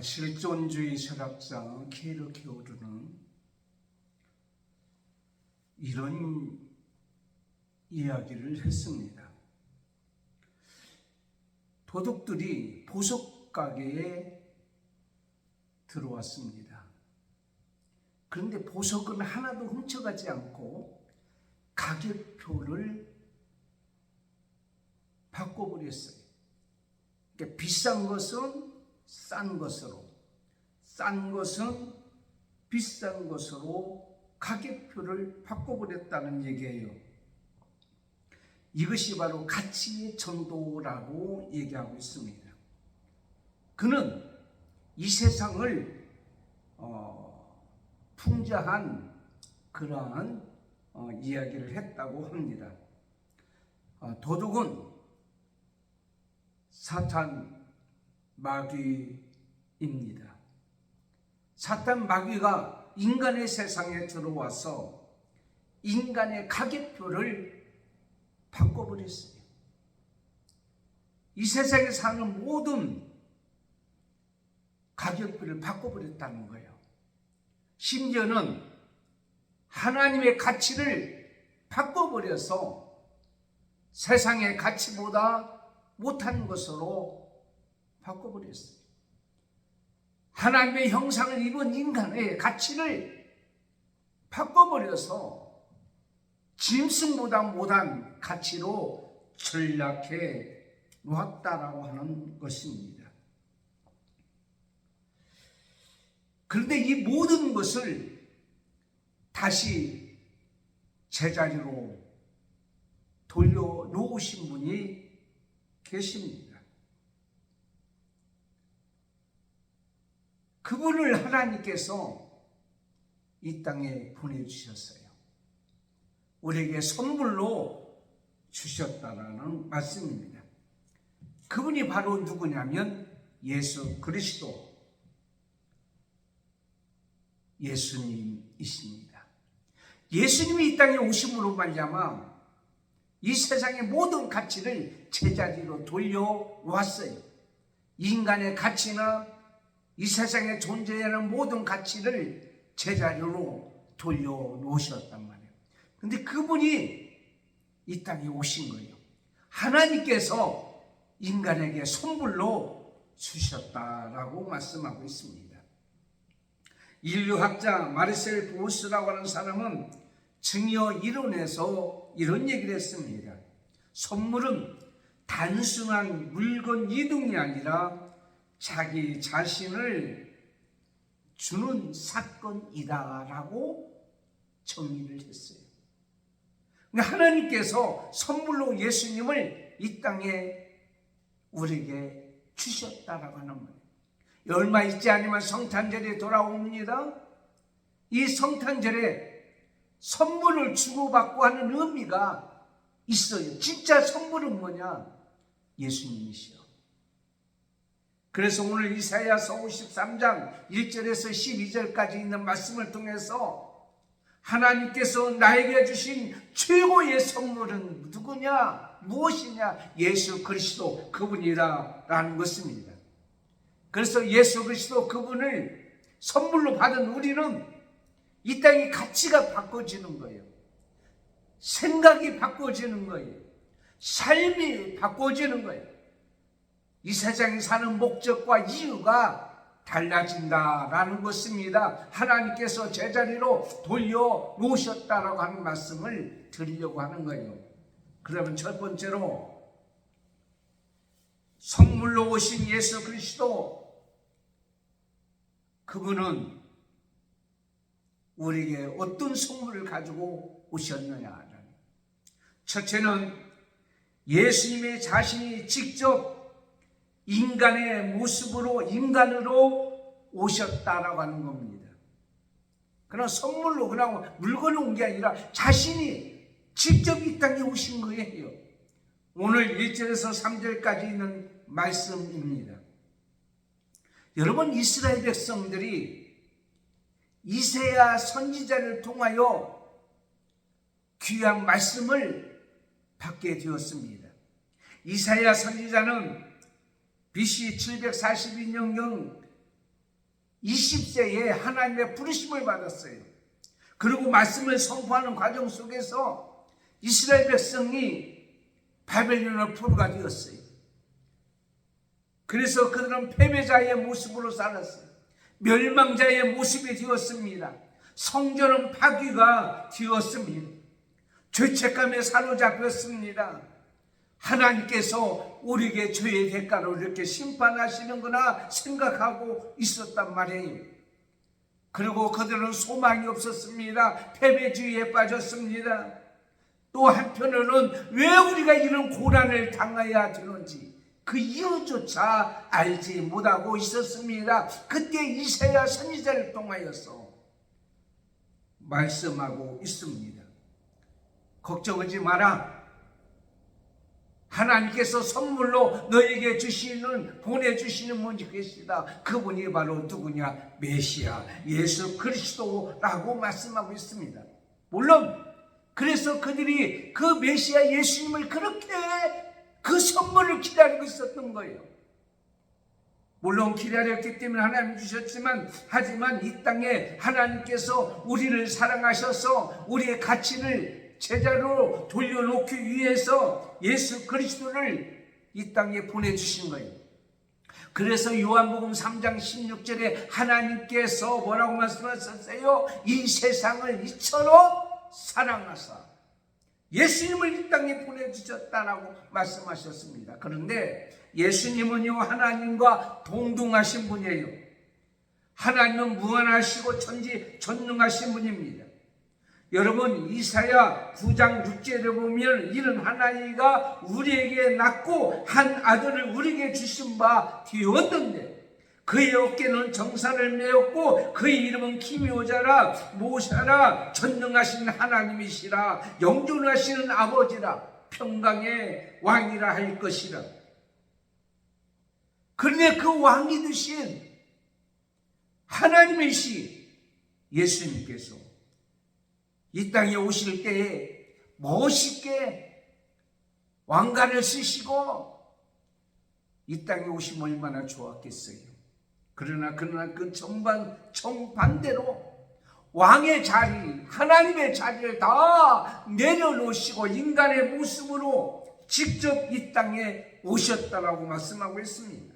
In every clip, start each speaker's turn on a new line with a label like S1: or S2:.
S1: 실존주의 철학자 키르케고르는 이런 이야기를 했습니다. 도둑들이 보석 가게에 들어왔습니다. 그런데 보석은 하나도 훔쳐가지 않고 가격표를 바꿔버렸어요. 그러니까 비싼 것은 싼 것으로, 싼 것은 비싼 것으로 가격표를 바꿔버렸다는 얘기예요. 이것이 바로 가치의 전도라고 얘기하고 있습니다. 그는 이 세상을 풍자한 그러한 이야기를 했다고 합니다. 도둑은 사탄 마귀입니다. 사탄 마귀가 인간의 세상에 들어와서 인간의 가격표를 바꿔버렸어요. 이 세상에 사는 모든 가격표를 바꿔버렸다는 거예요. 심지어는 하나님의 가치를 바꿔버려서 세상의 가치보다 못한 것으로 바꿔버렸어요. 하나님의 형상을 입은 인간의 가치를 바꿔버려서 짐승보다 못한 가치로 전락해 놓았다라고 하는 것입니다. 그런데 이 모든 것을 다시 제자리로 돌려놓으신 분이 계십니다. 그분을 하나님께서 이 땅에 보내주셨어요. 우리에게 선물로 주셨다라는 말씀입니다. 그분이 바로 누구냐면 예수 그리스도, 예수님이십니다. 예수님이 이 땅에 오심으로 말미암아 이 세상의 모든 가치를 제자리로 돌려놓았어요. 인간의 가치나 이 세상에 존재하는 모든 가치를 제자리로 돌려놓으셨단 말이에요. 그런데 그분이 이 땅에 오신 거예요. 하나님께서 인간에게 선물로 주셨다라고 말씀하고 있습니다. 인류학자 마르셀 보우스라고 하는 사람은 증여 이론에서 이런 얘기를 했습니다. 선물은 단순한 물건 이동이 아니라 자기 자신을 주는 사건이다라고 정의를 했어요. 하나님께서 선물로 예수님을 이 땅에 우리에게 주셨다라고 하는 거예요. 얼마 있지 않으면 성탄절이 돌아옵니다. 이 성탄절에 선물을 주고받고 하는 의미가 있어요. 진짜 선물은 뭐냐? 예수님이시요. 그래서 오늘 이사야서 53장 1절에서 12절까지 있는 말씀을 통해서 하나님께서 나에게 주신 최고의 선물은 누구냐? 무엇이냐? 예수 그리스도 그분이라는 것입니다. 그래서 예수 그리스도 그분을 선물로 받은 우리는 이 땅의 가치가 바꿔지는 거예요. 생각이 바꿔지는 거예요. 삶이 바꿔지는 거예요. 이 세상에 사는 목적과 이유가 달라진다라는 것입니다. 하나님께서 제자리로 돌려놓으셨다라고 하는 말씀을 드리려고 하는 거예요. 그러면 첫 번째로 선물로 오신 예수 그리스도, 그분은 우리에게 어떤 선물을 가지고 오셨느냐. 첫째는 예수님의 자신이 직접 인간의 모습으로, 인간으로 오셨다라고 하는 겁니다. 그냥 선물로 그냥 물건을 온 게 아니라 자신이 직접 이 땅에 오신 거예요. 오늘 1절에서 3절까지 있는 말씀입니다. 여러분, 이스라엘 백성들이 이사야 선지자를 통하여 귀한 말씀을 받게 되었습니다. 이사야 선지자는 BC 742년경 20세에 하나님의 부르심을 받았어요. 그리고 말씀을 선포하는 과정 속에서 이스라엘 백성이 바벨론의 포로가 되었어요. 그래서 그들은 패배자의 모습으로 살았어요. 멸망자의 모습이 되었습니다. 성전은 파괴가 되었습니다. 죄책감에 사로잡혔습니다. 하나님께서 우리에게 죄의 대가로 이렇게 심판하시는구나 생각하고 있었단 말이에요. 그리고 그들은 소망이 없었습니다. 패배주의에 빠졌습니다. 또 한편으로는 왜 우리가 이런 고난을 당해야 되는지 그 이유조차 알지 못하고 있었습니다. 그때 이사야 선지자를 통하여서 말씀하고 있습니다. 걱정하지 마라. 하나님께서 선물로 너에게 보내주시는 분이 계시다. 그분이 바로 누구냐? 메시아 예수 그리스도라고 말씀하고 있습니다. 물론 그래서 그들이 그 메시아 예수님을 그렇게 그 선물을 기다리고 있었던 거예요. 물론 기다렸기 때문에 하나님 주셨지만, 하지만 이 땅에 하나님께서 우리를 사랑하셔서 우리의 가치를 제자로 돌려놓기 위해서 예수 그리스도를 이 땅에 보내주신 거예요. 그래서 요한복음 3장 16절에 하나님께서 뭐라고 말씀하셨어요? 이 세상을 이처럼 사랑하사 예수님을 이 땅에 보내주셨다라고 말씀하셨습니다. 그런데 예수님은요, 하나님과 동등하신 분이에요. 하나님은 무한하시고 전능하신 분입니다. 여러분, 이사야 9장 6절에 보면 이른 하나님과 우리에게 낳고 한 아들을 우리에게 주신 바 되었는데 그의 어깨는 정사를 메었고 그의 이름은 기묘자라 모사라 전능하신 하나님이시라 영존하시는 아버지라 평강의 왕이라 할 것이라. 그런데 그 왕이 되신 하나님이신 예수님께서 이 땅에 오실 때에 멋있게 왕관을 쓰시고 이 땅에 오시면 얼마나 좋았겠어요. 그러나 그 정반대로 왕의 자리, 하나님의 자리를 다 내려놓으시고 인간의 모습으로 직접 이 땅에 오셨다라고 말씀하고 있습니다.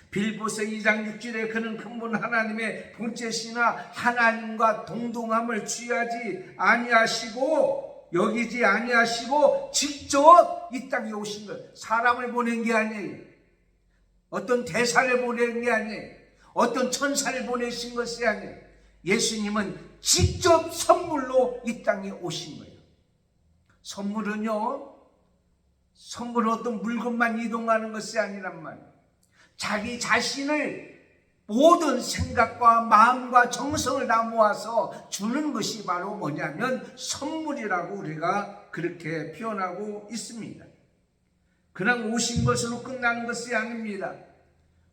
S1: 빌보서 2장 6절에 그는 근본 하나님의 본체시나 하나님과 동등함을 취하지 아니하시고 여기지 아니하시고 직접 이 땅에 오신 것. 사람을 보낸 게 아니에요. 어떤 대사를 보낸 게 아니에요. 어떤 천사를 보내신 것이 아니에요. 예수님은 직접 선물로 이 땅에 오신 거예요. 선물은 어떤 물건만 이동하는 것이 아니란 말이에요. 자기 자신을 모든 생각과 마음과 정성을 다 모아서 주는 것이 바로 뭐냐면 선물이라고 우리가 그렇게 표현하고 있습니다. 그냥 오신 것으로 끝나는 것이 아닙니다.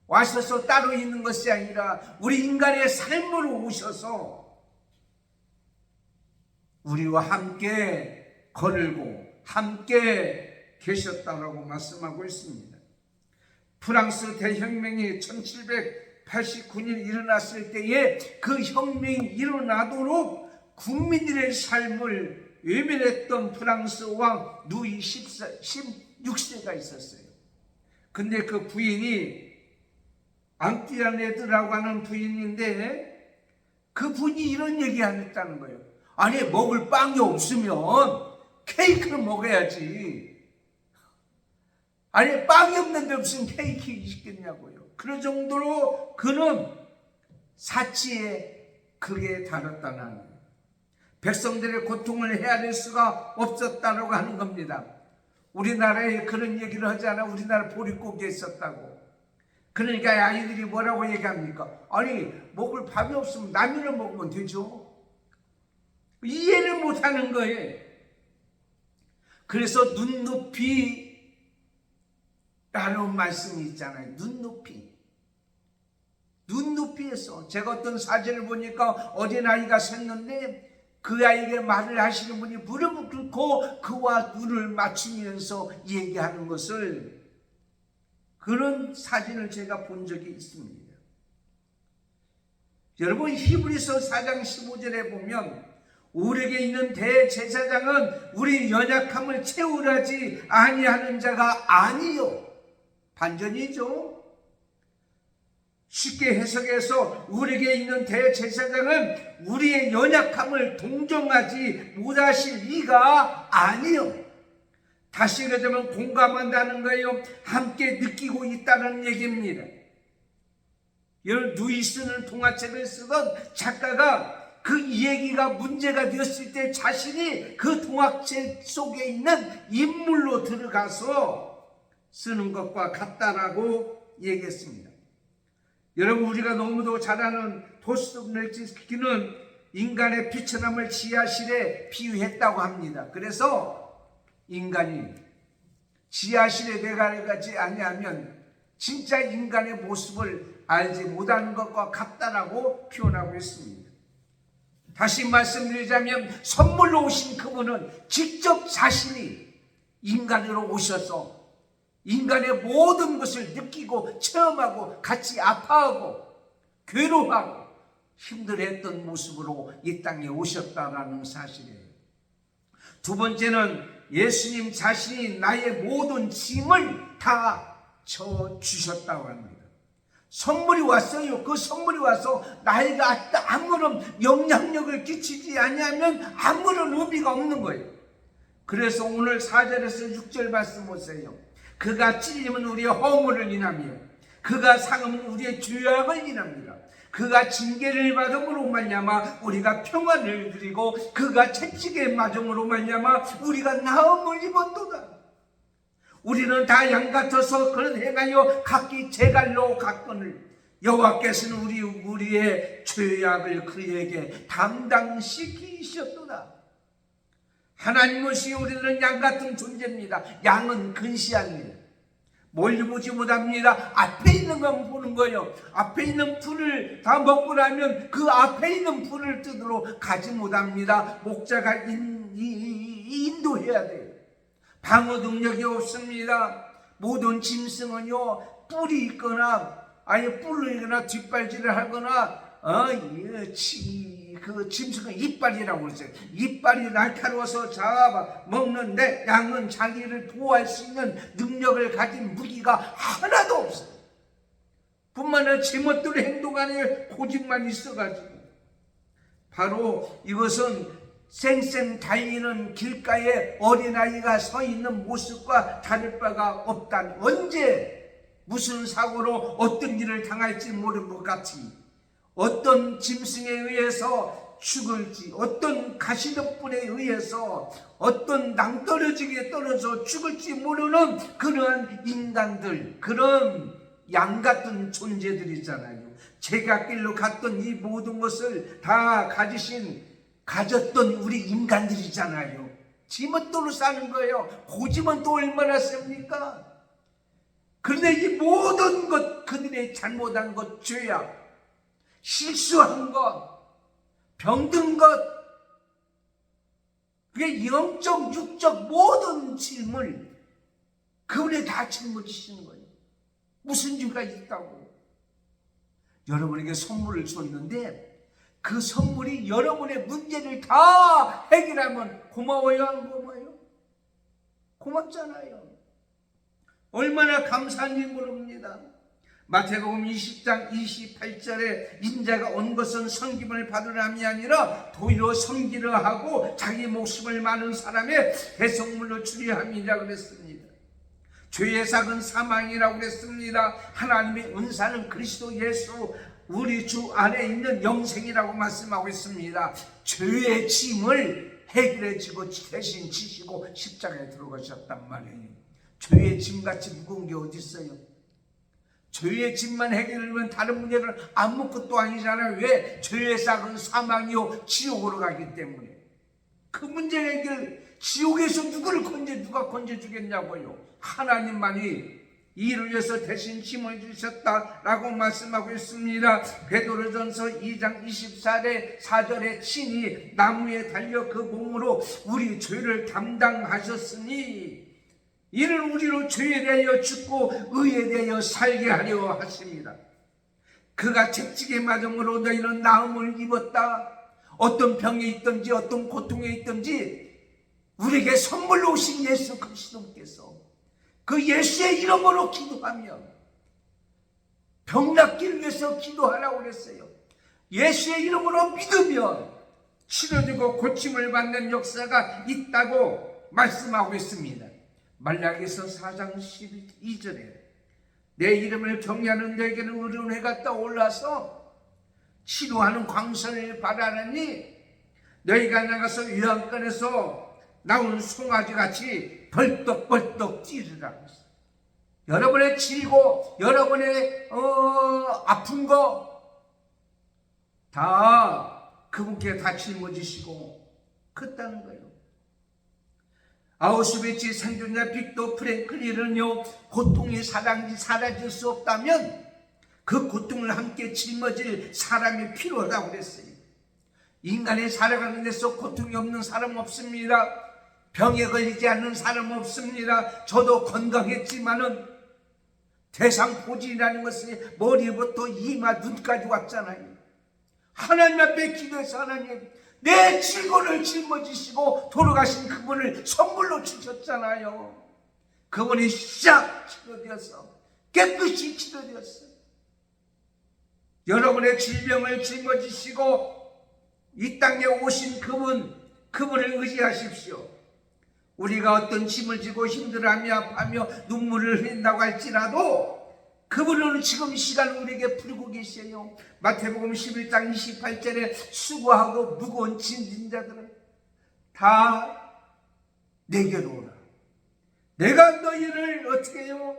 S1: 와셔서 따로 있는 것이 아니라 우리 인간의 삶으로 오셔서 우리와 함께 거닐고 함께 계셨다고 말씀하고 있습니다. 프랑스 대혁명이 1789년 일어났을 때에 그 혁명이 일어나도록 국민들의 삶을 외면했던 프랑스 왕 루이 16세가 있었어요. 근데 그 부인이 앙띠아네드라고 하는 부인인데 그 분이 이런 얘기 안 했다는 거예요. 아니, 먹을 빵이 없으면 케이크를 먹어야지. 아니, 빵이 없는데 무슨 케이크 있겠냐고요. 그런 정도로 그는 사치에 그게 달았다는 거예요. 백성들의 고통을 헤아릴 수가 없었다고 하는 겁니다. 우리나라에 그런 얘기를 하잖아. 우리나라 보릿고기에 있었다고. 그러니까 아이들이 뭐라고 얘기합니까? 아니, 먹을 밥이 없으면 라면을 먹으면 되죠. 이해를 못하는 거예요. 그래서 눈높이 라는 말씀이 있잖아요. 눈높이에서 제가 어떤 사진을 보니까 어린아이가 섰는데 그 아이에게 말을 하시는 분이 무릎을 꿇고 그와 눈을 맞추면서 얘기하는 것을, 그런 사진을 제가 본 적이 있습니다. 여러분, 히브리서 4장 15절에 보면 우리에게 있는 대제사장은 우리 연약함을 채우라지 아니하는 자가 아니요, 반전이죠. 쉽게 해석해서 우리에게 있는 대제사장은 우리의 연약함을 동정하지 못하실 이가 아니요, 다시 얘기하자면 공감한다는 거예요. 함께 느끼고 있다는 얘기입니다. 누이스는 동화책을 쓰던 작가가 그 얘기가 문제가 되었을 때 자신이 그 동화책 속에 있는 인물로 들어가서 쓰는 것과 같다라고 얘기했습니다. 여러분, 우리가 너무도 잘 아는 도스토옙스키는 인간의 비천함을 지하실에 비유했다고 합니다. 그래서 인간이 지하실에 내려가지 아니하면 진짜 인간의 모습을 알지 못하는 것과 같다라고 표현하고 있습니다. 다시 말씀드리자면 선물로 오신 그분은 직접 자신이 인간으로 오셔서 인간의 모든 것을 느끼고 체험하고 같이 아파하고 괴로워하고 힘들어했던 모습으로 이 땅에 오셨다라는 사실이에요. 두 번째는 예수님 자신이 나의 모든 짐을 다 져주셨다고 합니다. 선물이 왔어요. 그 선물이 와서 나에게 아무런 영향력을 끼치지 아니하면 아무런 의미가 없는 거예요. 그래서 오늘 4절에서 6절 말씀 보세요. 그가 찔림은 우리의 허물을 인하며 그가 상함은 우리의 죄악을 인합니다. 그가 징계를 받음으로 말미암아 우리가 평안을 누리고 그가 채찍에 맞음으로 말미암아 우리가 나음을 입었도다. 우리는 다 양 같아서 그런 행하여 각기 제 갈로 갔거늘 여호와께서는 우리의 죄악을 그에게 담당시키셨도다. 하나님은 우리는 양 같은 존재입니다. 양은 근시합니다. 멀리 보지 못합니다. 앞에 있는 건 보는 거예요. 앞에 있는 풀을 다 먹고 나면 그 앞에 있는 풀을 뜯으러 가지 못합니다. 목자가 인도해야 돼요. 방어 능력이 없습니다. 모든 짐승은요, 뿔이 있거나 아니 뿔로 있거나 뒷발질을 하거나 그 짐승은 이빨이라고 그러죠. 이빨이 날카로워서 잡아 먹는데 양은 자기를 보호할 수 있는 능력을 가진 무기가 하나도 없어요. 뿐만 아니라 제멋대로 행동하는 고집만 있어가지고, 바로 이것은 쌩쌩 달리는 길가에 어린아이가 서 있는 모습과 다를 바가 없다. 언제 무슨 사고로 어떤 일을 당할지 모르는 것 같이 어떤 짐승에 의해서 죽을지, 어떤 가시덤불에 의해서 어떤 낭떠러지기에 떨어져 죽을지 모르는 그러한 인간들, 그런 양 같은 존재들이잖아요. 제갓길로 갔던 이 모든 것을 다 가졌던 우리 인간들이잖아요. 지멋대로 사는 거예요. 고집은 또 얼마나 셉니까? 그런데 이 모든 것, 그들의 잘못한 것, 죄악, 실수한 것, 병든 것, 그게 영적, 육적 모든 짐을 그분에 다 짊어지시는 거예요. 무슨 죄가 있다고. 여러분에게 선물을 줬는데 그 선물이 여러분의 문제를 다 해결하면 고마워요, 안 고마워요? 고맙잖아요. 얼마나 감사한지 모릅니다. 마태복음 20장 28절에 인자가 온 것은 섬김을 받으려 함이 아니라 도리어 섬기려 하고 자기 목숨을 많은 사람의 대성물로 주려 함이라 그랬습니다. 죄의 삭은 사망이라고 그랬습니다. 하나님의 은사는 그리스도 예수 우리 주 안에 있는 영생이라고 말씀하고 있습니다. 죄의 짐을 해결해 지고 대신 지시고 십자가에 들어가셨단 말이에요. 죄의 짐같이 무거운 게 어디 있어요? 죄의 짐만 해결하면 다른 문제는 아무것도 아니잖아요. 왜? 죄의 삭은 사망이요 지옥으로 가기 때문에. 그 문제 해결, 지옥에서 누가 건져주겠냐고요. 하나님만이 이를 위해서 대신 힘을 주셨다라고 말씀하고 있습니다. 베드로전서 2장 24절에 친히 나무에 달려 그 몸으로 우리 죄를 담당하셨으니 이는 우리로 죄에 대하여 죽고 의에 대하여 살게 하려 하십니다. 그가 채찍의 마정으로 너희는 나음을 입었다. 어떤 병에 있든지 어떤 고통에 있든지 우리에게 선물로 오신 예수 그리스도께서 그 예수의 이름으로 기도하며 병 낫기를 위해서 기도하라고 그랬어요. 예수의 이름으로 믿으면 치료되고 고침을 받는 역사가 있다고 말씀하고 있습니다. 말라기서 4장 12절에 내 이름을 경외하는 너에게는 의로운 해가 떠올라서 치료하는 광선을 바라느니 너희가 나가서 요한관에서 나온 송아지같이 벌떡벌떡 뛰리라. 여러분의 질고 여러분의 아픈 거 다 그분께 다 짊어지시고 그랬다는 거예요. 아우슈비츠 생존자 빅토 프랭클린은요, 고통이 사라질 수 없다면 그 고통을 함께 짊어질 사람이 필요하다고 그랬어요. 인간이 살아가는 데서 고통이 없는 사람 없습니다. 병에 걸리지 않는 사람 없습니다. 저도 건강했지만은 대상포진이라는 것이 머리부터 이마 눈까지 왔잖아요. 하나님 앞에 기도해서 하나님 내 질고를 짊어지시고 돌아가신 그분을 선물로 주셨잖아요. 그분이 싹 치료되어서 깨끗이 치료되었어요. 여러분의 질병을 짊어지시고 이 땅에 오신 그분을 의지하십시오. 우리가 어떤 짐을 지고 힘들어하며 아파하며 눈물을 흘린다고 할지라도 그분은 지금 이 시간 우리에게 부르고 계세요. 마태복음 11장 28절에 수고하고 무거운 짐진 자들은 다 내게로 오라. 내가 너희를 어떻게 해요?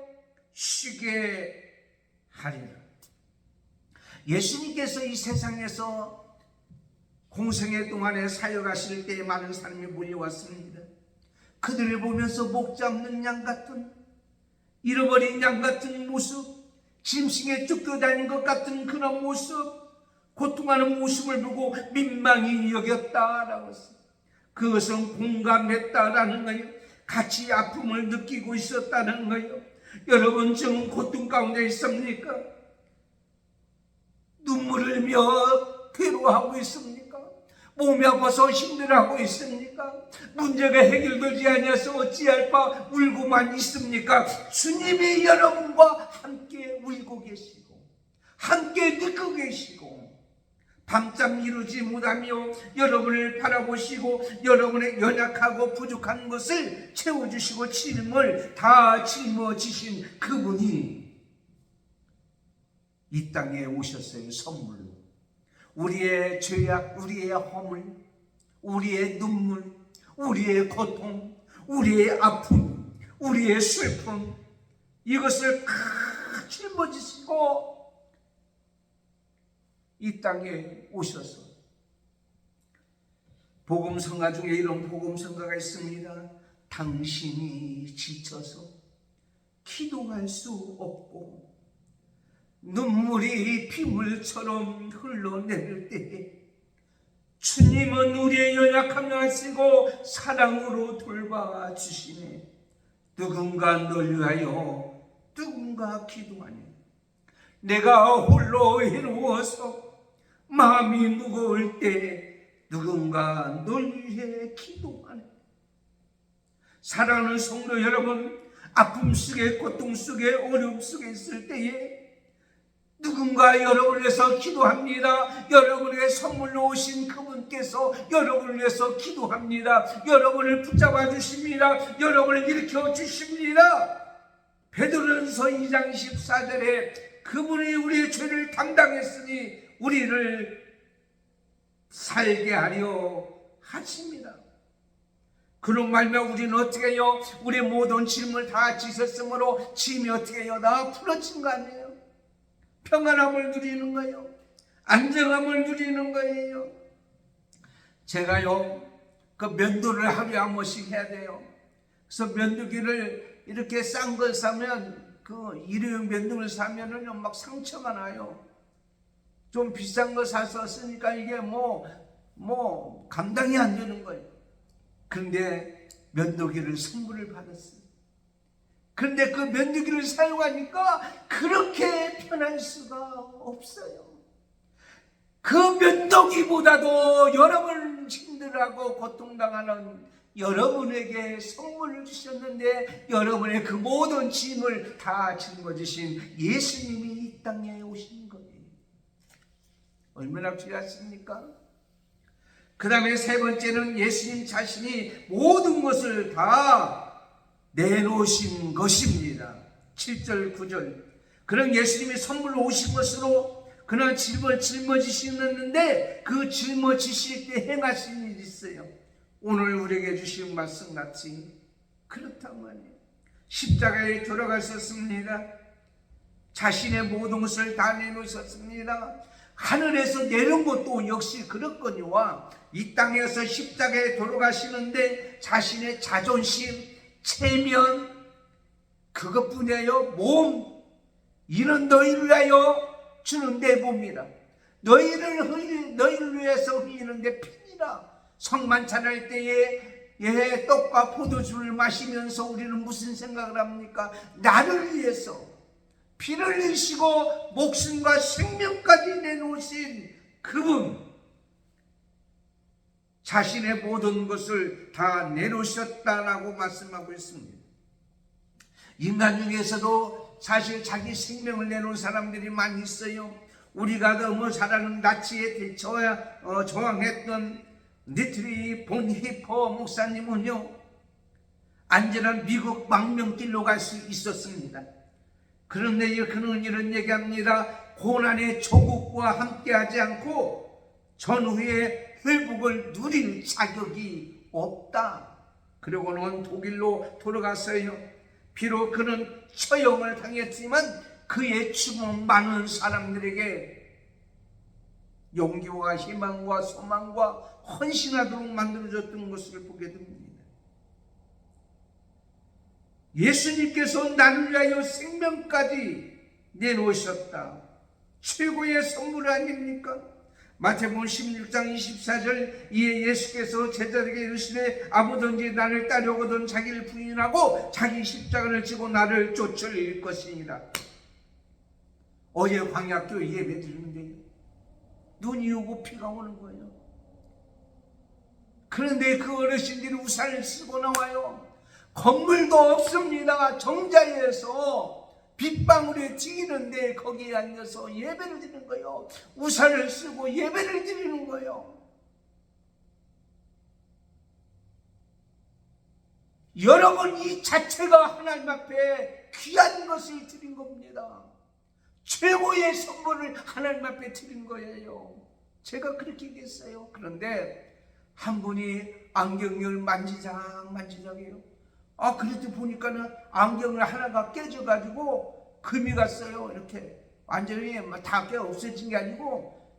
S1: 쉬게 하리라. 예수님께서 이 세상에서 공생애 동안에 사역하실 때에 많은 사람이 몰려왔습니다. 그들을 보면서 목 잡는 양 같은, 잃어버린 양 같은 모습, 짐승에 쫓겨다닌 것 같은 그런 모습, 고통하는 모습을 보고 민망히 여겼다라고 했어요. 그것은 공감했다라는 거예요. 같이 아픔을 느끼고 있었다는 거예요. 여러분 지금 고통 가운데 있습니까? 눈물을 흘며 괴로워하고 있습니까? 몸이 아파서 힘들어하고 있습니까? 문제가 해결되지 않아서 어찌할 바 울고만 있습니까? 주님이 여러분과 함께 울고 계시고 함께 느끼고 계시고 밤잠 이루지 못하며 여러분을 바라보시고 여러분의 연약하고 부족한 것을 채워주시고 짐을 다 짊어지신 그분이 이 땅에 오셨어요. 선물로. 우리의 죄악, 우리의 허물, 우리의 눈물, 우리의 고통, 우리의 아픔, 우리의 슬픔, 이것을 다 짊어지시고 이 땅에 오셔서 복음성가 중에 이런 복음성가가 있습니다. 당신이 지쳐서 기도할 수 없고 눈물이 빗물처럼 흘러내릴 때에 주님은 우리의 연약함을 아시고 사랑으로 돌봐주시네. 누군가 널 위하여 누군가 기도하네. 내가 홀로 외로워서 마음이 무거울 때 누군가 널 위해 기도하네. 사랑하는 성도 여러분, 아픔 속에 고통 속에 어려움 속에 있을 때에 누군가 여러분을 위해서 기도합니다. 여러분에게 선물로 오신 그분께서 여러분을 위해서 기도합니다. 여러분을 붙잡아 주십니다. 여러분을 일으켜 주십니다. 베드로전서 2장 14절에 그분이 우리의 죄를 담당했으니 우리를 살게 하려 하십니다. 그런 말면 우리는 어떻게 해요? 우리의 모든 짐을 다 지셨으므로 짐이 어떻게 해요? 다 풀어진 거 아니에요? 평안함을 누리는 거예요. 안정함을 누리는 거예요. 제가요, 그 면도를 하루에 한 번씩 해야 돼요. 그래서 면도기를 이렇게 싼 걸 사면, 그 일회용 면도기를 사면은요, 막 상처가 나요. 좀 비싼 거 사서 쓰니까 이게 감당이 안 되는 거예요. 그런데 면도기를 선물을 받았어요. 그런데 그 면도기를 사용하니까 그렇게 편안해요. 나타날 수가 없어요. 그 면도기보다도 여러분 힘들어하고 고통당하는 여러분에게 선물을 주셨는데 여러분의 그 모든 짐을 다 짊어지신 예수님이 이 땅에 오신 거예요. 얼마나 귀하십니까? 그 다음에 세 번째는 예수님 자신이 모든 것을 다 내놓으신 것입니다. 7절 9절. 그런 예수님이 선물로 오신 것으로 그는 짐을 짊어지시는데 그 짊어지실 때 행하신 일이 있어요. 오늘 우리에게 주신 말씀 같이 그렇단 말이에요. 십자가에 돌아가셨습니다. 자신의 모든 것을 다 내놓으셨습니다. 하늘에서 내려온 것도 역시 그렇거니와 이 땅에서 십자가에 돌아가시는데 자신의 자존심, 체면 그것뿐이에요. 몸 이는 너희를 위하여 주는 내 몸이라. 너희를 위해서 흘리는데 피니라. 성만찬할 때에 떡과 포도주를 마시면서 우리는 무슨 생각을 합니까? 나를 위해서 피를 흘리시고 목숨과 생명까지 내놓으신 그분, 자신의 모든 것을 다 내놓으셨다라고 말씀하고 있습니다. 인간 중에서도 사실 자기 생명을 내놓은 사람들이 많이 있어요. 우리가 너무 잘 아는 나치에 저항했던 니트리 본히퍼 목사님은요, 안전한 미국 망명길로 갈 수 있었습니다. 그런데 그는 이런 얘기합니다. 고난의 조국과 함께하지 않고 전후의 회복을 누릴 자격이 없다. 그리고는 독일로 돌아갔어요. 비록 그는 처형을 당했지만 그의 죽음은 많은 사람들에게 용기와 희망과 소망과 헌신하도록 만들어졌던 것을 보게 됩니다. 예수님께서 나를 위하여 생명까지 내놓으셨다. 최고의 선물 아닙니까? 마태복음 16장 24절 이에 예수께서 제자들에게 이르시되 아무든지 나를 따르거든 자기를 부인하고 자기 십자가를 지고 나를 쫓을 것이니라. 어제 광야교회 예배 드리는데 눈이 오고 비가 오는 거예요. 그런데 그 어르신들이 우산을 쓰고 나와요. 건물도 없습니다. 정자에서 빗방울에 튀기는데 거기에 앉아서 예배를 드리는 거예요. 우산을 쓰고 예배를 드리는 거예요. 여러분, 이 자체가 하나님 앞에 귀한 것을 드린 겁니다. 최고의 선물을 하나님 앞에 드린 거예요. 제가 그렇게 얘기했어요. 그런데 한 분이 안경을 만지작해요. 그래도 보니까는 안경을 하나가 깨져가지고 금이 갔어요. 이렇게 완전히 다 깨 없어진 게 아니고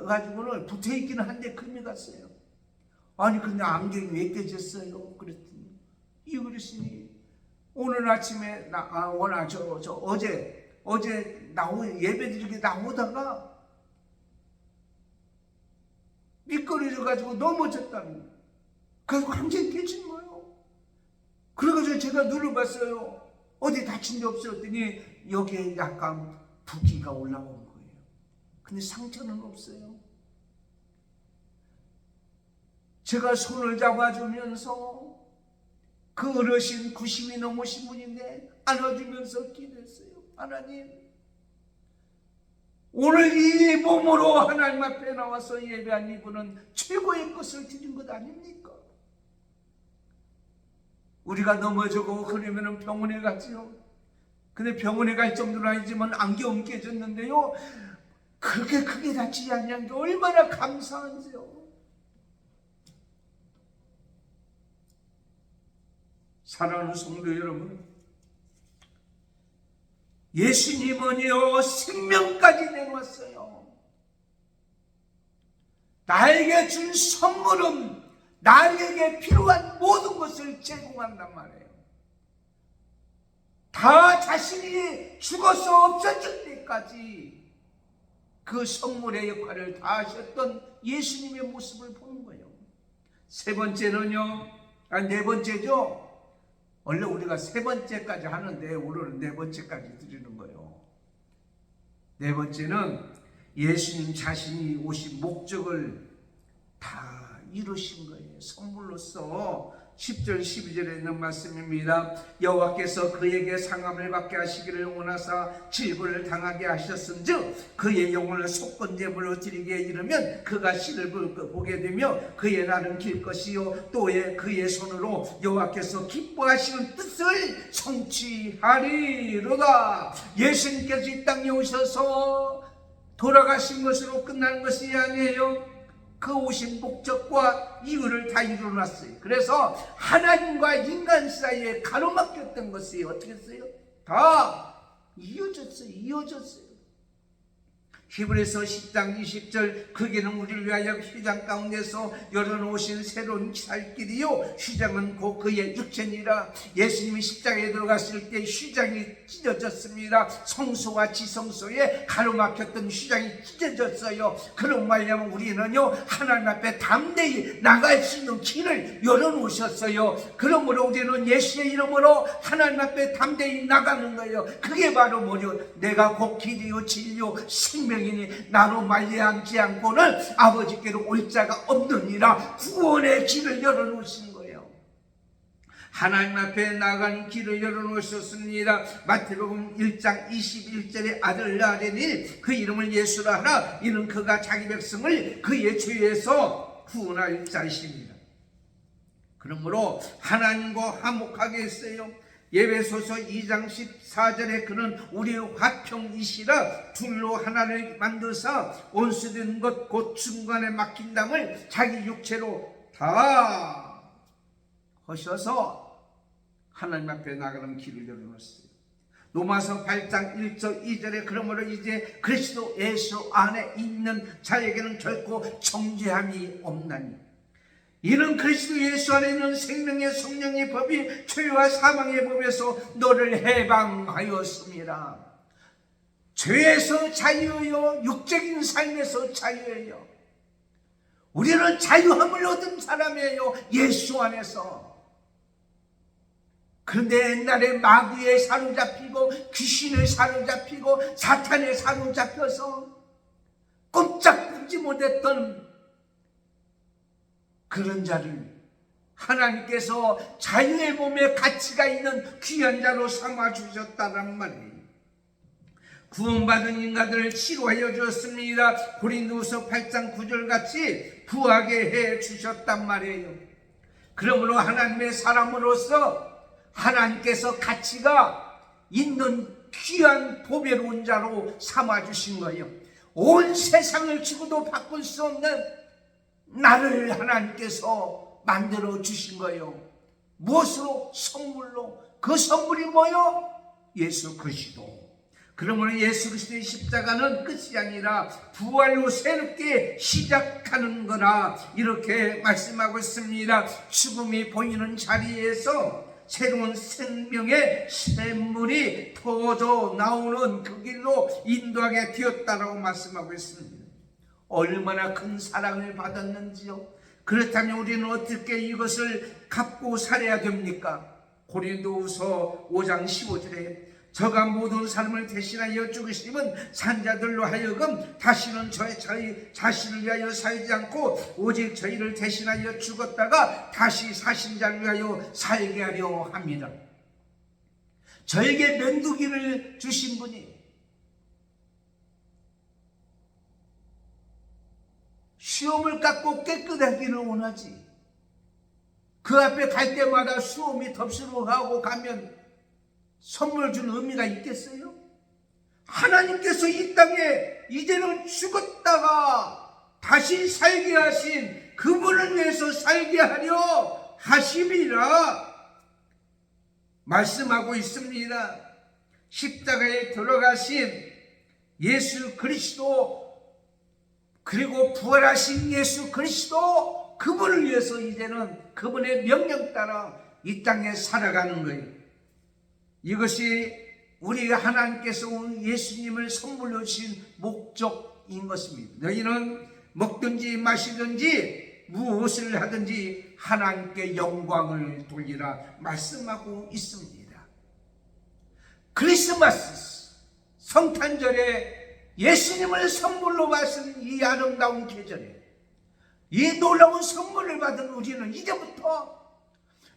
S1: 가지고는 붙어있기는 한데 금이 갔어요. 아니 근데 안경이 왜 깨졌어요? 그랬더니 이 어르신이 오늘 아침에 어제 예배드리게 나오다가 미끄러져가지고 넘어졌다는 거예요. 그래서 완전히 깨진 거예요. 그래가지고 제가 눌러봤어요. 어디 다친 데 없었더니 여기에 약간 부기가 올라온 거예요. 근데 상처는 없어요. 제가 손을 잡아주면서 그 어르신 90이 넘으신 분인데 안아주면서 기도했어요. 하나님, 오늘 이 몸으로 하나님 앞에 나와서 예배한 이분은 최고의 것을 드린 것 아닙니까? 우리가 넘어지고 그러면 병원에 가지요. 근데 병원에 갈 정도는 아니지만 안경 깨졌는데요, 그렇게 크게 다치지 않는 게 얼마나 감사한지요. 사랑하는 성도 여러분, 예수님은요 생명까지 내놓았어요. 나에게 준 선물은 나에게 필요한 모든 것을 제공한단 말이에요. 다 자신이 죽어서 없어질 때까지 그 선물의 역할을 다 하셨던 예수님의 모습을 보는 거예요. 세 번째는요, 네 번째죠. 원래 우리가 세 번째까지 하는데 오늘은 네 번째까지 드리는 거예요. 네 번째는 예수님 자신이 오신 목적을 다 이루신 거예요. 선물로서 10절 12절에 있는 말씀입니다. 여호와께서 그에게 상함을 받게 하시기를 원하사 질고를 당하게 하셨은즉 그의 영혼을 속건제물로 드리게 이르면 그가 씨를 보게 되며 그의 날은 길 것이요 또에 그의 손으로 여호와께서 기뻐하시는 뜻을 성취하리로다. 예수님께서 이 땅에 오셔서 돌아가신 것으로 끝나는 것이 아니에요. 그 오신 목적과 이유를 다 이루어놨어요. 그래서 하나님과 인간 사이에 가로막혔던 것이 어떻게 했어요? 다 이어졌어요. 히브리서 10장 20절 그게는 우리를 위하여 휘장 가운데서 열어놓으신 새로운 살 길이요 휘장은 곧 그의 육체니라. 예수님이 십자가에 들어갔을 때 휘장이 찢어졌습니다. 성소와 지성소에 가로막혔던 휘장이 찢어졌어요. 그런 말이면 우리는요 하나님 앞에 담대히 나갈 수 있는 길을 열어놓으셨어요. 그러므로 우리는 예수의 이름으로 하나님 앞에 담대히 나가는 거예요. 그게 바로 뭐죠? 내가 곧 길이요 진리요 생명 나로 말미암지 않고는 아버지께로 올 자가 없느니라. 구원의 길을 열어놓으신 거예요. 하나님 앞에 나가는 길을 열어놓으셨습니다. 마태복음 1장 21절에 아들 낳으리니 그 이름을 예수라 하라. 이는 그가 자기 백성을 그의 죄에서 구원할 자이십니다. 그러므로 하나님과 화목하게 했어요. 에베소서 2장 14절에 그는 우리의 화평이시라 둘로 하나를 만드사 온수된 것 곧 중간에 막힌 담을 자기 육체로 다 하셔서 하나님 앞에 나가는 길을 열어놓았어요. 로마서 8장 1절 2절에 그러므로 이제 그리스도 예수 안에 있는 자에게는 결코 정죄함이 없나니 이는 그리스도 예수 안에 있는 생명의 성령의 법이 죄와 사망의 법에서 너를 해방하였습니다. 죄에서 자유예요. 육적인 삶에서 자유예요. 우리는 자유함을 얻은 사람이에요. 예수 안에서. 그런데 옛날에 마귀에 사로잡히고 귀신에 사로잡히고 사탄에 사로잡혀서 꼼짝하지 못했던 그런 자를 하나님께서 자유의 몸에 가치가 있는 귀한 자로 삼아주셨다는 말이에요. 구원받은 인간들을 치료하여 주었습니다. 고린도후서 8장 9절 같이 부하게 해 주셨단 말이에요. 그러므로 하나님의 사람으로서 하나님께서 가치가 있는 귀한 보배로운 자로 삼아주신 거예요. 온 세상을 주고도 바꿀 수 없는 나를 하나님께서 만들어 주신 거예요. 무엇으로? 선물로. 그 선물이 뭐요? 예수 그리스도. 그러므로 예수 그리스도의 십자가는 끝이 아니라 부활로 새롭게 시작하는 거라 이렇게 말씀하고 있습니다. 죽음이 보이는 자리에서 새로운 생명의 샘물이 터져 나오는 그 길로 인도하게 되었다라고 말씀하고 있습니다. 얼마나 큰 사랑을 받았는지요. 그렇다면 우리는 어떻게 이것을 갚고 살아야 됩니까? 고린도후서 5장 15절에 저가 모든 사람을 대신하여 죽으심은 산자들로 하여금 다시는 저희 자신을 위하여 살지 않고 오직 저희를 대신하여 죽었다가 다시 사신 자를 위하여 살게 하려 합니다. 저에게 면도기를 주신 분이 수염을 깎고 깨끗하기를 원하지. 그 앞에 갈 때마다 수염이 덥수룩하고 가면 선물 준 의미가 있겠어요? 하나님께서 이 땅에 이제는 죽었다가 다시 살게 하신 그분을 위해서 살게 하려 하심이라 말씀하고 있습니다. 십자가에 들어가신 예수 그리스도 그리고 부활하신 예수 그리스도 그분을 위해서 이제는 그분의 명령 따라 이 땅에 살아가는 거예요. 이것이 우리 하나님께서 예수님을 선물로 주신 목적인 것입니다. 너희는 먹든지 마시든지 무엇을 하든지 하나님께 영광을 돌리라 말씀하고 있습니다. 크리스마스 성탄절에 예수님을 선물로 받은 이 아름다운 계절에 이 놀라운 선물을 받은 우리는 이제부터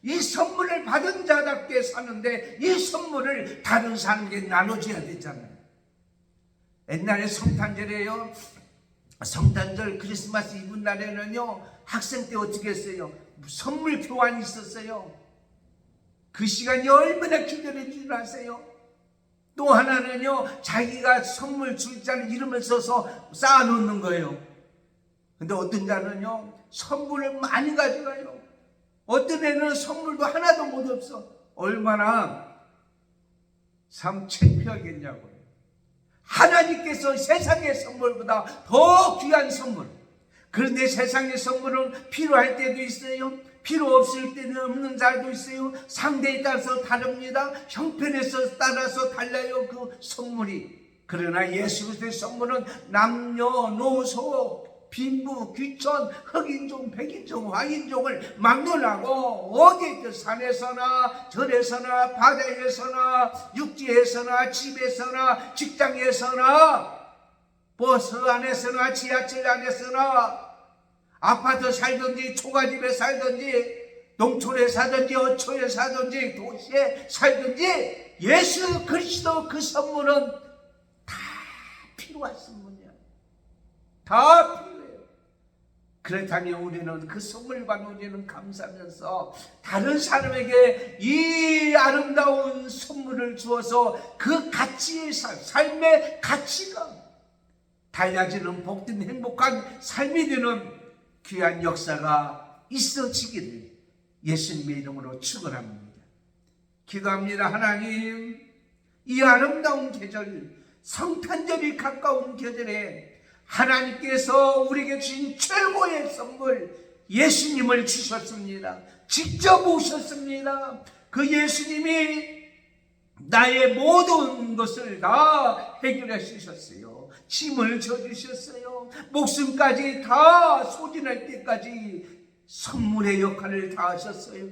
S1: 이 선물을 받은 자답게 사는데 이 선물을 다른 사람에게 나눠줘야 되잖아요. 옛날에 성탄절에요, 성탄절 크리스마스 이브 날에는요, 학생 때 어떻게 했어요? 선물 교환이 있었어요. 그 시간이 얼마나 기다린 줄 아세요? 또 하나는요, 자기가 선물 줄 자를 이름을 써서 쌓아놓는 거예요. 근데 어떤 자는요, 선물을 많이 가져가요. 어떤 애는 선물도 하나도 못 없어. 얼마나 참 창피하겠냐고요. 하나님께서 세상의 선물보다 더 귀한 선물. 그런데 세상의 선물은 필요할 때도 있어요. 필요 없을 때는 없는 자도 있어요. 상대에 따라서 다릅니다. 형편에 따라서 달라요, 그 선물이. 그러나 예수 그리스도의 선물은 남녀노소 빈부, 귀천, 흑인종, 백인종, 황인종을 막론하고 어디 산에서나 절에서나 바다에서나 육지에서나 집에서나 직장에서나 버스 안에서나 지하철 안에서나 아파트 살든지 초가집에 살든지 농촌에 살든지 어초에 살든지 도시에 살든지 예수 그리스도 그 선물은 다 필요한 선물이야. 다 필요해요. 그렇다면 우리는 그 선물 받는 우리는 감사하면서 다른 사람에게 이 아름다운 선물을 주어서 그 가치의 삶의 가치가 달라지는 복된 행복한 삶이 되는 귀한 역사가 있어지기를 예수님의 이름으로 축원합니다. 기도합니다. 하나님, 이 아름다운 계절, 성탄절이 가까운 계절에 하나님께서 우리에게 주신 최고의 선물 예수님을 주셨습니다. 직접 오셨습니다. 그 예수님이 나의 모든 것을 다 해결해 주셨어요. 짐을 져주셨어요. 목숨까지 다 소진할 때까지 선물의 역할을 다 하셨어요.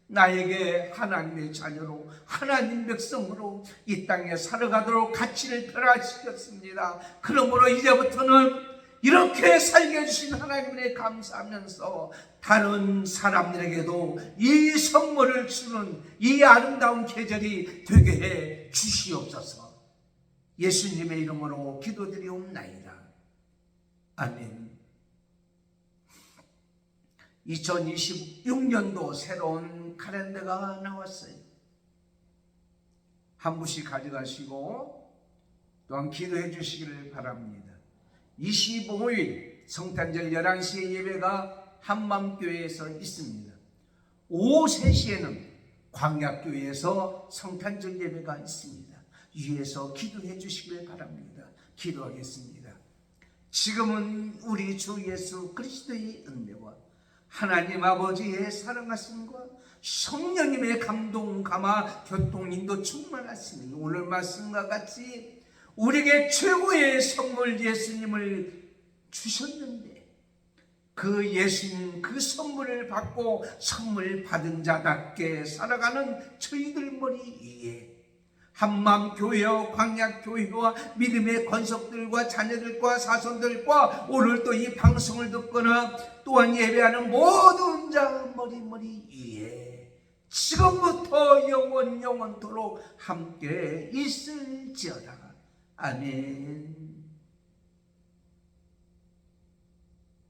S1: 나에게 하나님의 자녀로 하나님 백성으로 이 땅에 살아가도록 가치를 변화시켰습니다. 그러므로 이제부터는 이렇게 살게 해주신 하나님에 감사하면서 다른 사람들에게도 이 선물을 주는 이 아름다운 계절이 되게 해 주시옵소서. 예수님의 이름으로 기도드리옵나이다. 아멘. 2026년도 새로운 칼렌더가 나왔어요. 한 부씩 가져가시고 또한 기도해 주시기를 바랍니다. 25일 성탄절 11시에 예배가 한맘교회에서 있습니다. 오후 3시에는 광약교회에서 성탄절 예배가 있습니다. 위에서 기도해 주시기를 바랍니다. 기도하겠습니다. 지금은 우리 주 예수 그리스도의 은혜와 하나님 아버지의 사랑하심과 성령님의 감동, 감화, 교통, 인도 충만하시니 오늘 말씀과 같이 우리에게 최고의 선물 예수님을 주셨는데 그 예수님 그 선물을 받고 선물 받은 자답게 살아가는 저희들 머리 위에 한맘교회와 광약교회와 믿음의 권속들과 자녀들과 사손들과 오늘 또 이 방송을 듣거나 또한 예배하는 모든 자 머리 위에 지금부터 영원토록 함께 있을지어다. 아멘.